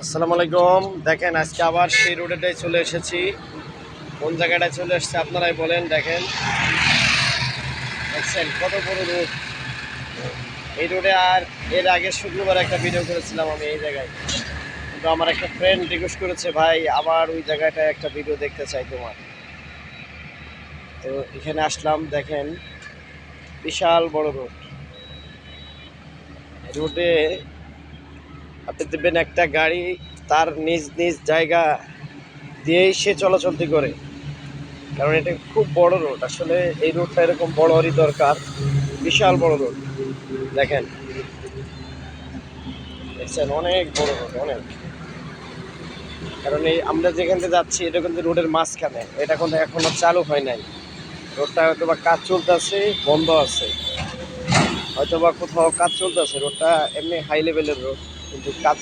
আসসালামু আলাইকুম। দেখেন আজকে আবার সেই রোডেটাই চলে এসেছি। কোন জায়গাটায় চলে এসেছে আপনারাই বলেন। দেখেন দেখছেন কত বড় রোড। এই রোডে আর এর আগে শুক্রবার একটা ভিডিও করেছিলাম আমি এই জায়গায়, কিন্তু আমার একটা ফ্রেন্ড রিকোয়েস্ট করেছে, ভাই আবার ওই জায়গাটায় একটা ভিডিও দেখতে চাই তোমার। তো এখানে আসলাম। দেখেন বিশাল বড় রোড। রোডে আপনি দেখবেন একটা গাড়ি তার নিজ নিজ জায়গা দিয়েই সে চলাচলতি করে, কারণ এটা খুব বড় রোড। আসলে এই রোডটা এরকম বড়ই দরকার, বিশাল বড় রোড। দেখেন দেখছেন অনেক বড় রোড, অনেক। কারণ এই আমরা যেখান থেকে যাচ্ছি এটা কিন্তু রোডের মাঝখানে, এটা কিন্তু এখনো চালু হয় নাই। রোডটা হয়তো বা কাজ চলতেছে, বন্ধ আছে, হয়তো বা কোথাও কাজ চলতেছে। রোডটা এমনি হাই লেভেলের রোড, কিন্তু কাজ